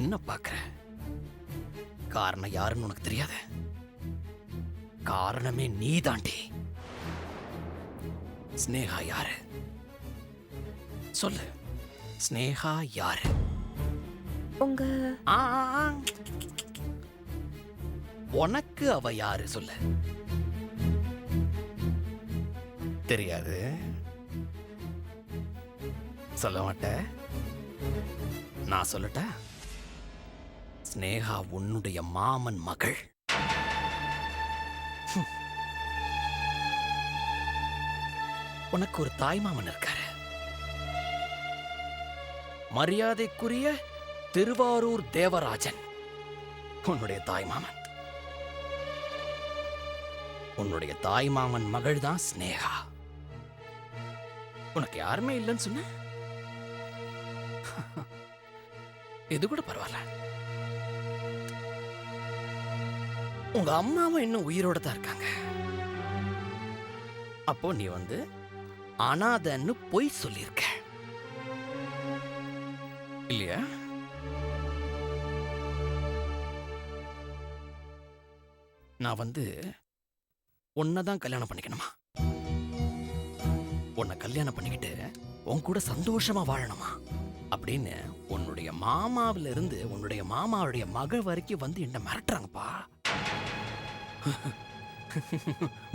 என்ன பாக்குற? காரணம் யாருன்னு உனக்கு தெரியாது. காரணமே நீதாண்டி. ஸ்னேகா யாரு சொல்லு. ஸ்னேகா யாரு? உங்க உனக்கு அவ யாரு சொல்லு. தெரியாது, சொல்ல மாட்ட. நான் சொல்லட்ட? ஸ்னேகா உன்னுடைய மாமன் மகள். உனக்கு ஒரு தாய் மாமன் இருக்காரு, மரியாதைக்குரிய திருவாரூர் தேவராஜன். உன்னுடைய தாய் மாமன். உன்னுடைய தாய் மாமன் மகள் தான் ஸ்னேகா. உனக்கு யாருமே இல்லைன்னு சொன்ன? இது கூட பரவாயில்ல. உங்க அம்மாவும் இன்னும் உயிரோட தான் இருக்காங்க. அப்போ நீ அனாதைன்னு பொய் சொல்லியிருக்க இல்லையா? நான் உன்னதான் கல்யாணம் பண்ணிக்கணுமா? உன்னை கல்யாணம் பண்ணிக்கிட்டு உன் கூட சந்தோஷமா வாழணுமா அப்படின்னு உன்னுடைய மாமாவில இருந்து உன்னுடைய மாமாவுடைய மகள் வரைக்கும் என்ன மிரட்டுறாங்கப்பா.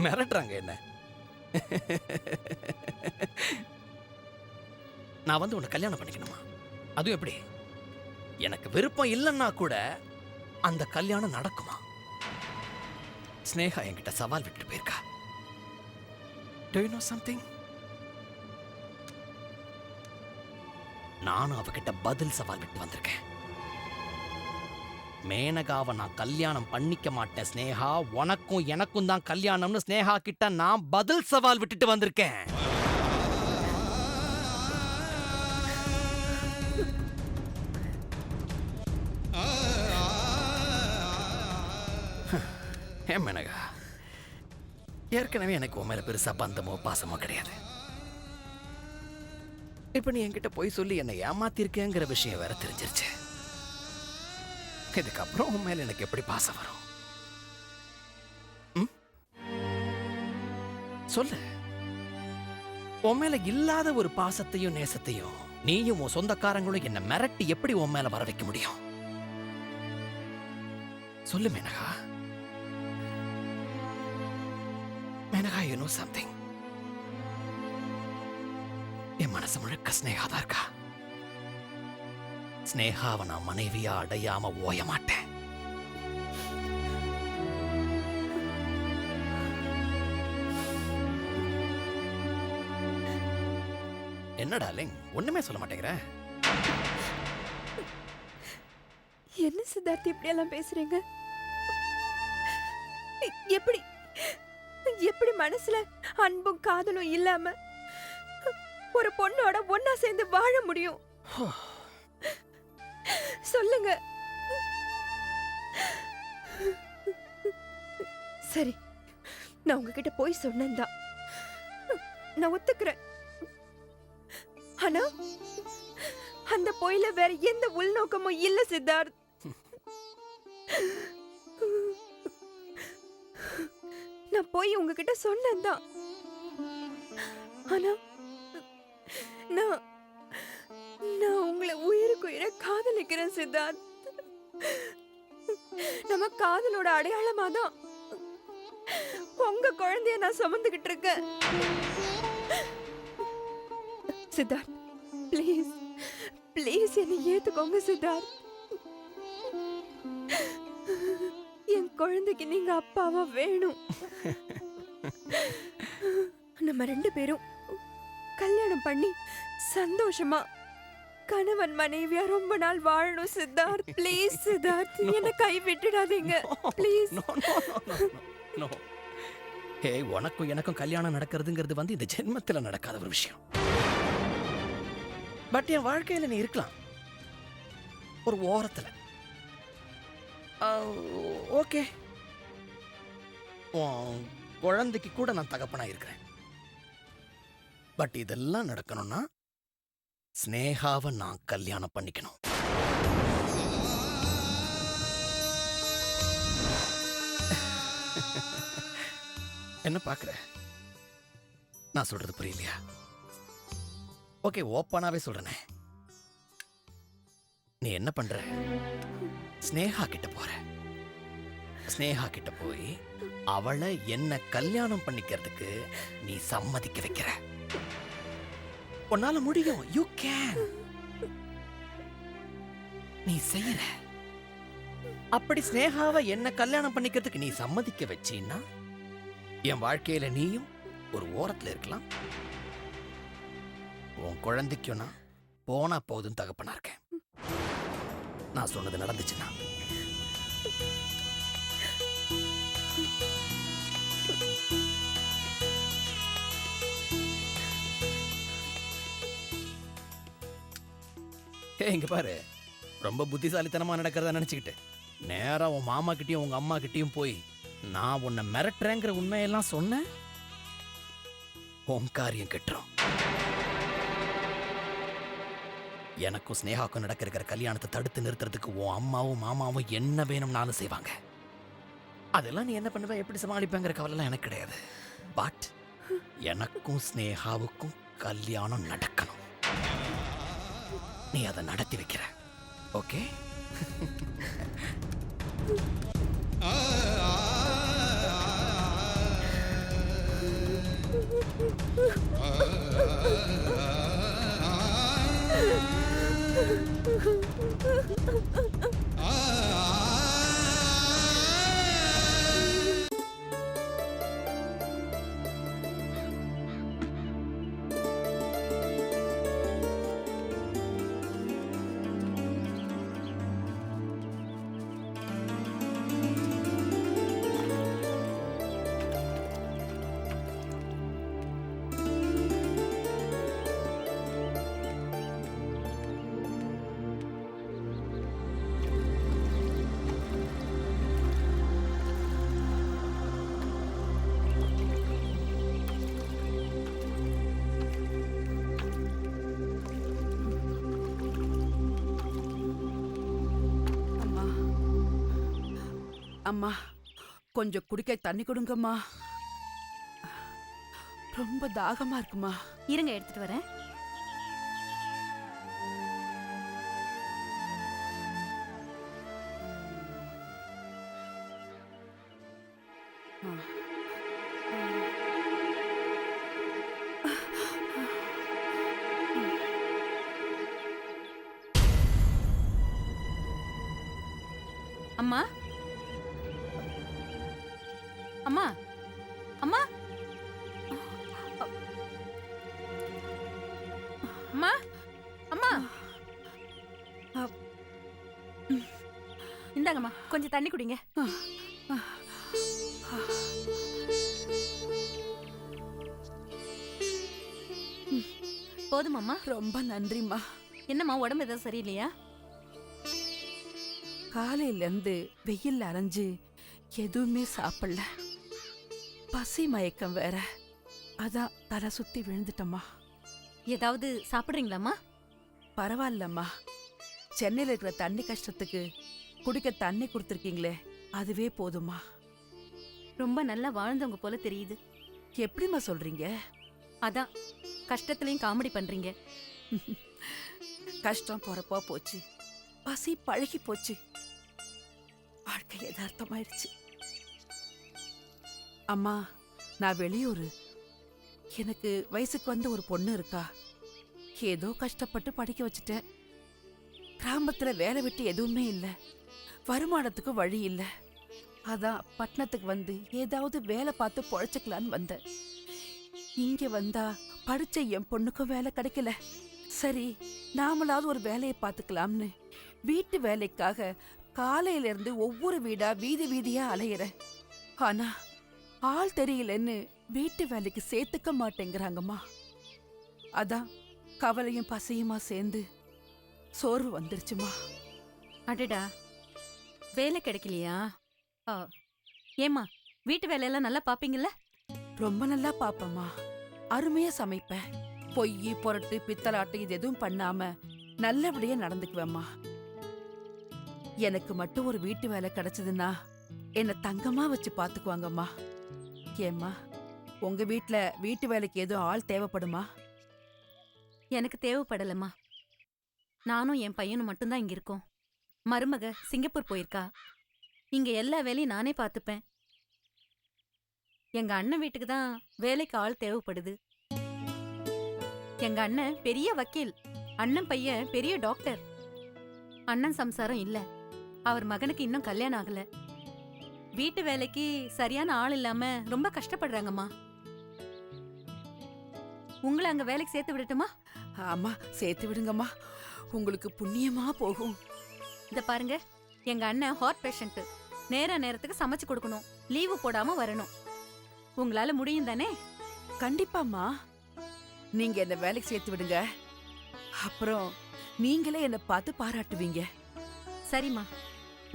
மிரட்டுறாங்க என்ன. நான் உன்னை கல்யாணம் பண்ணிக்கணுமா? அதுவும் எப்படி? எனக்கு விருப்பம் இல்லைன்னா கூட அந்த கல்யாணம் நடக்குமா? ஸ்னேகா என்கிட்ட சவால் விட்டு போயிருக்கா. Do you know something? நானும் அவகிட்ட பதில் சவால் விட்டு வந்திருக்கேன். மேனகாவை நான் கல்யாணம் பண்ணிக்க மாட்டேன் ஸ்னேகா, உனக்கும் எனக்கும் தான் கல்யாணம்னு ஸ்னேகா கிட்ட நான் பதில் சவால் விட்டுட்டு வந்திருக்கேன். ஏன் மேனகா, ஏற்கனவே எனக்கு உன் மேல பெருசா பந்தமோ பாசமோ கிடையாது. இப்ப நீ என்கிட்ட போய் சொல்லி என்னை ஏமாத்திருக்கேங்கிற விஷயம் வேற தெரிஞ்சிருச்சு. இதுக்கப்புறம் உன் மேல எனக்கு எப்படி பாசம் வரும்? சொல்லு. உன் மேல இல்லாத ஒரு பாசத்தையும் நேசத்தையும் நீயும் உன் சொந்தக்காரங்களும் என்ன மிரட்டி எப்படி உன் மேல வர வைக்க முடியும்? சொல்லு Maneka. Maneka, you know something? என் மனசு முழுக்க ஸ்னேகா தான் இருக்கா. ஸ்னேகாவை நான் மனைவியா அடையாம ஓய மாட்டேன். என்னடா லிங், ஒண்ணுமே சொல்ல மாட்டேங்கிற? என்ன சித்தார்த்தி இப்படி எல்லாம் பேசுறீங்க? எப்படி எப்படி மனசுல அன்பும் காதலும் இல்லாம ஒரு பொண்ணோட ஒன்னா சேர்ந்து வாழ முடியும்? சொல்லுங்க. சரி, நான் உங்ககிட்ட போய் சொன்னேன்தான், நான் ஒத்துக்கிறேன். ஆனா அந்த பொய்ல வேற எந்த உள்நோக்கமும் இல்ல சித்தார்த். நான் போய் உங்ககிட்ட சொன்னேன்தான். ஆனா நான் உங்களை உயிருக்கு உயிரை காதலிக்கிறேன் சித்தார்த். நம்ம காதலோட அடையாளமா தான் உங்க குழந்தைய நான் சுமந்துகிட்டு இருக்கேன். சித்தார்த், ப்ளீஸ் ப்ளீஸ் என்னை ஏத்துக்கோங்க சித்தார்த். என் குழந்தைக்கு நீங்க அப்பாவா வேணும். நம்ம 2 பேரும் கல்யாணம் பண்ணி சந்தோஷமா கணவன் மனைவியா ரொம்ப நாள் வாழணும் சித்தார்த். ப்ளீஸ் சித்தார்த், என்ன கை விட்டுடாதீங்க ப்ளீஸ். ஹே, உனக்கும் எனக்கும் கல்யாணம் நடக்கிறதுங்கிறது இந்த ஜென்மத்தில் நடக்காத ஒரு விஷயம். பட் என் வாழ்க்கையில நீ இருக்கலாம் ஒரு ஓரத்துல. ஓகே, குழந்தைக்கு கூட நான் தகப்பனா இருக்கிறேன். பட் இதெல்லாம் நடக்கணும்னா ஸ்னேகாவை நான் கல்யாணம் பண்ணிக்கணும். என்ன பார்க்குற? நான் சொல்றது புரியலையா? ஓகே, ஓப்பனாவே சொல்றேனே. நீ என்ன பண்ற? ஸ்னேகா கிட்ட போற. ஸ்னேகா கிட்ட போய் அவளை என்ன கல்யாணம் பண்ணிக்கிறதுக்கு நீ சம்மதிக்க வைக்கிற. உன்னால முடியும். You can. நீ செய்யற. அப்படி ஸ்னேகாவை என்ன கல்யாணம் பண்ணிக்கிறதுக்கு நீ சம்மதிக்க வச்சீன்னா என் வாழ்க்கையில நீயும் ஒரு ஓரத்துல இருக்கலாம். உன் குழந்தைக்கும் நான் போனா போதும் தகப்பனா இருக்கேன். நான் சொன்னது நடந்துச்சுன்னா இங்க பாரு, ரொம்ப புத்திசாலித்தனமா நடக்கிறதா நினைச்சுக்கிட்டு நேரா உன் மாமா கிட்டயும் உங்க அம்மா கிட்டயும் போய் நான் உன்னை மிரட்டுறேங்கிற உண்மையெல்லாம் சொன்ன உன் காரியம் கெட்டுரும். எனக்கும் ஸ்னேகாக்கும் நடக்கிற கல்யாணத்தை தடுத்து நிறுத்துறதுக்கு உன் அம்மாவும் மாமாவும் என்ன வேணும்னாலும் செய்வாங்க. அதெல்லாம் நீ என்ன பண்ணுவ, எப்படி சமாளிப்பேங்கிற கவலைலாம் எனக்கு கிடையாது. பட் எனக்கும் ஸ்னேகாவுக்கும் கல்யாணம் நடக்கணும். நீ அதை நடத்தி வைக்கிற. ஓகே? அம்மா, கொஞ்சம் குடிக்க தண்ணி கொடுங்கம்மா. ரொம்ப தாகமா இருக்குமா. இருங்க, எடுத்துட்டு வரேன். அம்மா, அம்மா, அம்மா, அம்மா, அம்மா, இந்தாங்கம்மா, கொஞ்சம் தண்ணி குடிங்க. போதுமாம்மா? ரொம்ப நன்றிம்மா. என்னம்மா, உடம்பு ஏதாவது சரியில்லையா? காலையில இருந்து வெயில் அரைஞ்சு எதுவுமே சாப்பிடல. பசி மயக்கம் வேற. அதான் தலை சுத்தி விழுந்துட்டம்மா. ஏதாவது சாப்பிடுறீங்களாம்மா? பரவாயில்லம்மா. சென்னையில இருக்கிற தண்ணி கஷ்டத்துக்கு குடிக்க தண்ணி கொடுத்துருக்கீங்களே, அதுவே போதுமா. ரொம்ப நல்லா வாழ்ந்தவங்க போல தெரியுது. எப்படிம்மா சொல்றீங்க? அதான், கஷ்டத்துலயும் காமெடி பண்றீங்க. கஷ்டம் பொறப்பா போச்சு, பசி பழகி போச்சு, வாழ்க்கை யதார்த்தமாயிருச்சு. அம்மா, நான் வெளியூரு. எனக்கு வயசுக்கு வந்த ஒரு பொண்ணு இருக்கா. ஏதோ கஷ்டப்பட்டு படிக்க வச்சுட்டேன். கிராமத்துல வேலை விட்டு எதுவுமே இல்ல, வருமானத்துக்கு வழி இல்ல. அதான் பட்டணத்துக்கு வந்து ஏதாவது வேலை பார்த்து பொழைச்சுக்கலான்னு வந்தேன். இங்க வந்தா படிச்ச என் பொண்ணுக்கும் வேலை கிடைக்கல. சரி, நாமளாவது ஒரு வேலையை பார்த்துக்கலாம்னு வீட்டு வேலைக்காக காலையில இருந்து ஒவ்வொரு வீடா வீதி வீதியா அலையிறேன். ஆனா ஆள் தெரியலன்னு வீட்டு வேலைக்கு சேர்த்துக்க மாட்டேங்கிறாங்கம்மா. அதான் கவலையும் பசியுமா சேர்ந்து சோர்வு வந்துருச்சுமா. அடடா, வேலை கிடைக்கலையா? ஏம்மா, வீட்டு வேலையெல்லாம் நல்லா பாப்பீங்கல்ல? ரொம்ப நல்லா பாப்பம்மா. அருமையா சமைப்பேன். பொய் பொருட்டு பித்தலாட்டு இது எதுவும் பண்ணாம நல்லபடியா நடந்துக்குவேம்மா. எனக்கு மட்டும் ஒரு வீட்டு வேலை கிடைச்சதுன்னா என்ன தங்கமா வச்சு பாத்துக்குவாங்கம்மா. ஏம்மா? உங்க வீட்ல வீட்டு வேலைக்கு எதுவும் ஆள் தேவைப்படுமா? எனக்கு தேவைப்படலம்மா. நானும் என் பையனும் மட்டும்தான் இங்க இருக்கோம். மருமக சிங்கப்பூர் போயிருக்கா. இங்க எல்லா வேலையும் நானே பார்த்துப்பேன். எங்க அண்ணன் வீட்டுக்கு தான் வேலைக்கு ஆள் தேவைப்படுது. எங்க அண்ணன் பெரிய வக்கீல், அண்ணன் பையன் பெரிய டாக்டர். அண்ணன் சம்சாரம் இல்ல, அவர் மகனுக்கு இன்னும் கல்யாணம் ஆகல. வீட்டு வேலைக்கு சரியான ஆள் இல்லாம ரொம்ப கஷ்டப்படுறாங்கம்மா. உங்களை அங்க வேலைக்கு சேர்த்து விடட்டுமா? ஆமா, சேர்த்து விடுங்கம்மா, உங்களுக்கு புண்ணியமா போகும். இத பாருங்க, எங்க அண்ணன் ஹார்ட் பேஷண்ட். நேரத்துக்கு சமைச்சு கொடுக்கணும், லீவு போடாம வரணும். உங்களால முடியும் தானே? கண்டிப்பாம்மா, நீங்க என்ன வேலைக்கு சேர்த்து விடுங்க. அப்புறம் நீங்களே என்ன பார்த்து பாராட்டுவீங்க. சரிம்மா,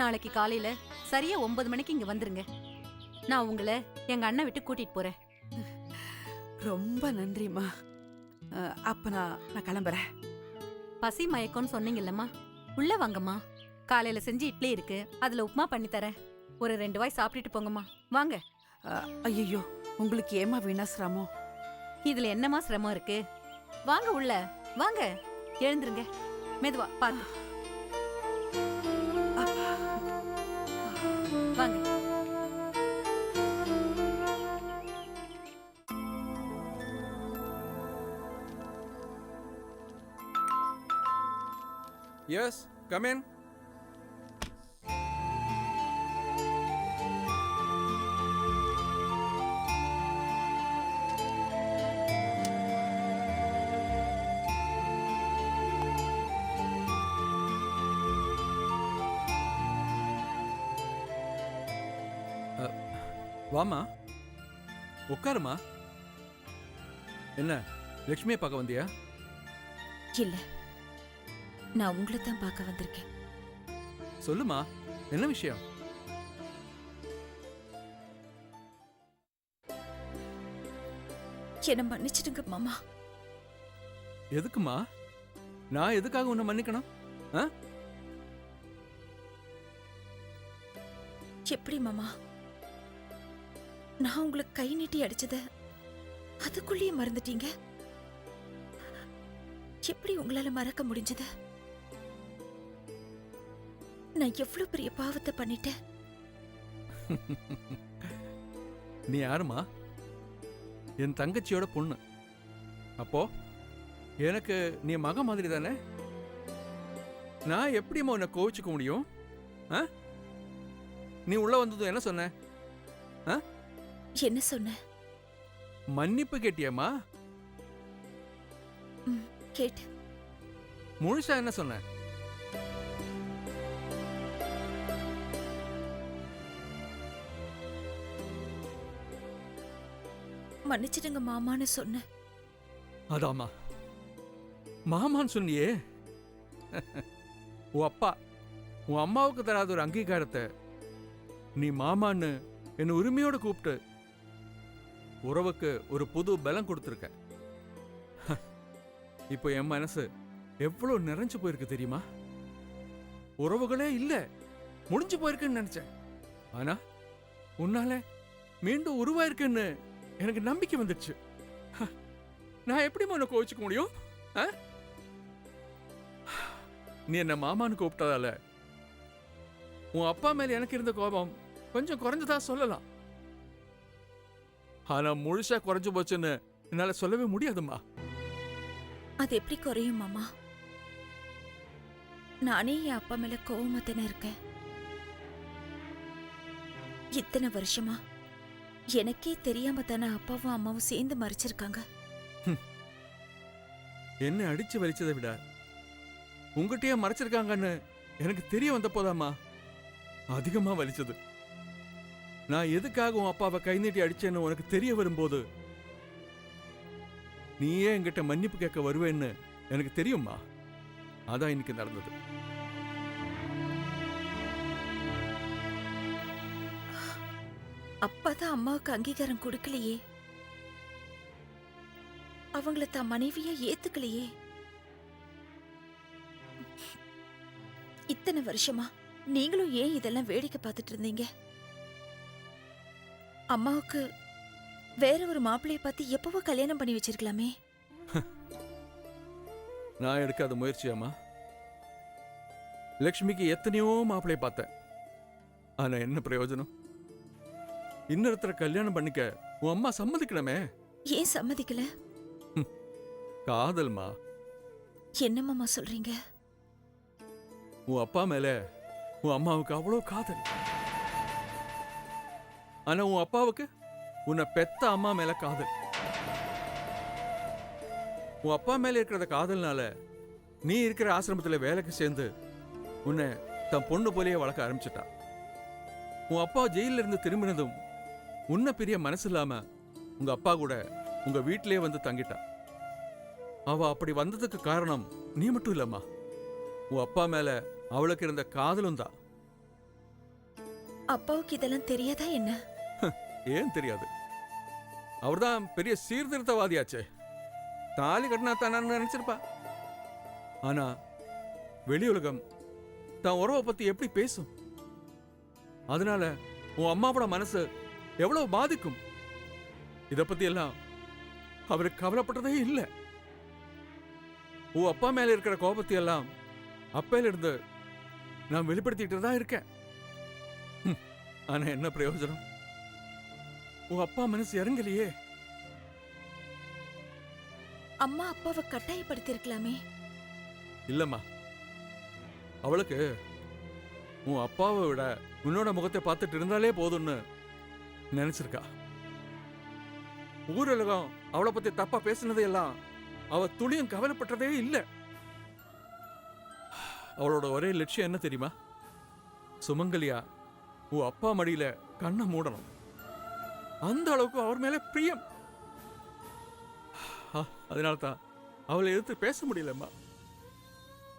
நாளைக்கு காலையில சரியா 9 மணிக்கு இங்க வந்துருங்க. நான் உங்களை எங்க அண்ணன் விட்டு கூட்டிட்டு போறேன். ரொம்ப நன்றிம்மா. அப்ப நான் கிளம்புறேன். பசி மயக்கம்னு சொன்னீங்கல்லம்மா, உள்ள வாங்கம்மா. காலையில செஞ்சு இட்லி இருக்கு, அதுல உப்புமா பண்ணி தரேன். ஒரு 2 வாய் சாப்பிட்டுட்டு போங்கம்மா. வாங்க. ஐயோ, உங்களுக்கு ஏமா வீணா சிரமம்? இதுல என்னமா சிரமம் இருக்கு? வாங்க உள்ள வாங்க. எழுந்துருங்க, மெதுவா பாத்து வாங்க. Yes, come in. வாமா, உட்காருமா. என்ன லட்சுமியை பார்க்க வந்தியா? இல்ல, நான் உங்களை தான் பார்க்க வந்திருக்கேன். சொல்லுமா, என்ன விஷயம்? என்ன மன்னிச்சிடுங்க மாமா. எதுக்குமா? நான் எதுக்காக உன்னை மன்னிக்கணும்? எப்படி மாமா, நான் உங்களுக்கு கை நீட்டி அடிச்சத அதுக்குள்ளேயே மறந்துட்டீங்க? எப்படி உங்களால மறக்க முடிஞ்சது? நான் எவ்வளவு பெரிய பாவத்தை பண்ணிட்டேன். நீ யாருமா? என் தங்கச்சியோட பொண்ணு. அப்போ எனக்கு நீ மக மாதிரி தானே? நான் எப்படிம்மா உன்னை கோவிச்சுக்க முடியும்? நீ உள்ள வந்ததும் என்ன சொன்ன? என்ன சொன்ன? மன்னிப்பு கேட்டியம்மா? கேட்டு. முழுசா என்ன சொன்ன? மன்னிச்சிடுங்க மாமான்னு சொன்ன. அதாம்மா, மாமான்னு சொன்னியே. உன் அப்பா உன் அம்மாவுக்கு தராத ஒரு அங்கீகாரத்தை நீ மாமான்னு என்ன உரிமையோட கூப்பிட்டு உறவுக்கு ஒரு புது பலம் கொடுத்துருக்க. இப்போ என் மனசு எவ்வளவு நிறைஞ்சு போயிருக்கு தெரியுமா? உறவுகளே இல்ல, முடிஞ்சு போயிருக்குன்னு நினைச்சேன். ஆனா உன்னால மீண்டும் உருவாயிருக்குன்னு எனக்கு நம்பிக்கை வந்துடுச்சு. நான் எப்படி உன்னை கோவிச்சுக்க முடியும்? நீ என்ன மாமான்னு கூப்பிட்டதால உன் அப்பா மேல எனக்கு இருந்த கோபம் கொஞ்சம் குறைஞ்சதா சொல்லலாம். ஆனா முழுசா குறைஞ்சு போச்சுன்னு என்னால சொல்லவே முடியாதுமா. அது எப்படி குறையும் மாமா? நானே என் அப்பா மேல கோவமா தானே இருக்கேன். இத்தனை வருஷமா எனக்கே தெரியாம தானே அப்பாவும் அம்மாவும் சேர்ந்து மறைச்சிருக்காங்க. என்ன அடிச்சு வலிச்சதை விட உங்ககிட்டயே மறைச்சிருக்காங்கன்னு எனக்கு தெரிய வந்த போதாமா அதிகமா வலிச்சது. நான் எதுக்காக உன் அப்பாவை கை நீட்டி அடிச்சேன்னு உனக்கு தெரிய வரும்போது நீயே என்கிட்ட மன்னிப்பு கேட்க வருவேன்னு எனக்கு தெரியுமா. அதான் இன்னைக்கு நடந்தது. அப்பாதான் அம்மாவுக்கு அங்கீகாரம் கொடுக்கலையே, அவங்கள தான் மனைவியா ஏத்துக்கலையே. இத்தனை வருஷமா நீங்களும் ஏன் இதெல்லாம் வேடிக்கை பார்த்துட்டு இருந்தீங்க? அம்மாவுக்கு வேற ஒரு மாப்பிள்ளைய பார்த்து எப்பவோ கல்யாணம் பண்ணி வச்சிருக்கலாமே. நான் எடுக்காத முயற்சியாமா? லக்ஷ்மிக்கு எத்தனையோ மாப்பிள்ளைய பார்த்தேன். ஆனா என்ன பிரயோஜனம்? இன்னொருத்தர கல்யாணம் பண்ணிக்க உன் அம்மா சம்மதிக்கணுமே. ஏன் சம்மதிக்கல? காதல்மா. என்ன மாமா சொல்றீங்க? உன் அப்பா மேல உன் அம்மாவுக்கு அவ்வளோ காதல். ஆனா உன் அப்பாவுக்கு உன்னை பெத்த அம்மா மேல காதல். உன் அப்பா மேல இருக்கிறத காதல்னால நீ இருக்கிற ஆசிரமத்துல வேலைக்கு சேர்ந்து உன்னை தன் பொண்ணு போலயே வளர்க்க ஆரம்பிச்சிட்டா. உன் அப்பா ஜெயில இருந்து திரும்பினதும் உன்னை பிரிய மனசு இல்லாம உங்க அப்பா கூட உங்க வீட்டிலேயே வந்து தங்கிட்டா. அவ அப்படி வந்ததுக்கு காரணம் நீ மட்டும் இல்லம்மா, உன் அப்பா மேல அவளுக்கு இருந்த காதலும் தான். அப்பாவுக்கு இதெல்லாம் தெரியாதா என்ன? ஏன் தெரியாது? அவர்தான் பெரிய சீர்திருத்தவாதியாச்சே. தாலி கட்டினா தானு நினைச்சிருப்பா. ஆனா வெளி உலகம் தான் உறவை பத்தி எப்படி பேசும்? அதனால உன் அம்மாவோட மனசு எவ்வளவு பாதிக்கும்? இத பத்தி எல்லாம் அவருக்கு கவலைப்பட்டதே இல்லை. உன் அப்பா மேல இருக்கிற கோபத்தை எல்லாம் அப்பையில இருந்து நான் வெளிப்படுத்திட்டு தான் இருக்கேன். ஆனா என்ன பிரயோஜனம்? உன் அப்பா மனசு இறங்கலையே. அம்மா அப்பாவை கட்டாயப்படுத்தி இருக்கலாமே. இல்லம்மா, அவளுக்கு உன் அப்பாவை விட உன்னோட முகத்தை பார்த்துட்டு இருந்தாலே போதும்னு நினைச்சிருக்கா. ஊரலகம் அவளை பத்தி தப்பா பேசினதையெல்லாம் அவ துளியும் கவலைப்பட்டதே இல்லை. அவளோட ஒரே லட்சியம் என்ன தெரியுமா? சுமங்கலியா உன் அப்பா மடியில கண்ணை மூடணும். அந்த அளவுக்கு அவர் மேல பிரியம். அதனால்தான் அவளை எதிர்த்து பேச முடியலம்மா.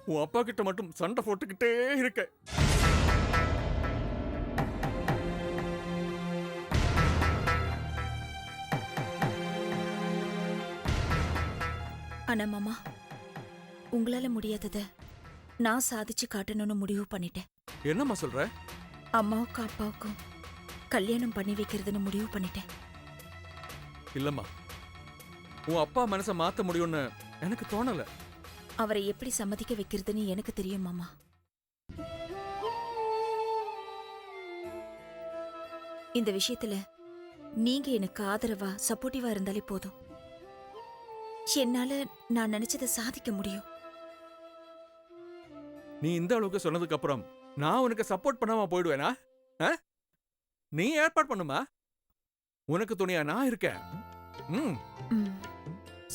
உன் அப்பா கிட்ட மட்டும் சண்டை போட்டுக்கிட்டே இருக்க. ஆனா மாமா, உங்களால முடியாதத நான் சாதிச்சு காட்டணும்னு முடிவு பண்ணிட்டேன். என்னம்மா சொல்ற? அம்மாவுக்கும் அப்பாவுக்கும் கல்யாணம் பண்ணி வைக்கிறதுன்னு முடிவு பண்ணிட்டேன். இல்லம்மா, உன் அப்பா மனசை மாத்த முடியும்னு எனக்கு தோணல. அவரை எப்படி சம்மதிக்க வைக்கிறதுன்னு எனக்கு தெரியும் மாமா. இந்த விஷயத்துல நீங்க எனக்கு ஆதரவா சப்போர்ட்டிவா இருந்தாலே போதும். என்னால நான் நினைச்சதை சாதிக்க முடியும். நீ இந்த அளவுக்கு சொன்னதுக்கு அப்புறம் நான் உனக்கு சப்போர்ட் பண்ணாம போயிடுவேனா? நீ ஏற்பாடு பண்ணுமா. உனக்கு துணையா நான் இருக்கேன்.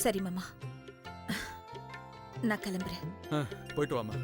சரி மாமா, நான் கிளம்புறேன். போயிட்டு வாமா.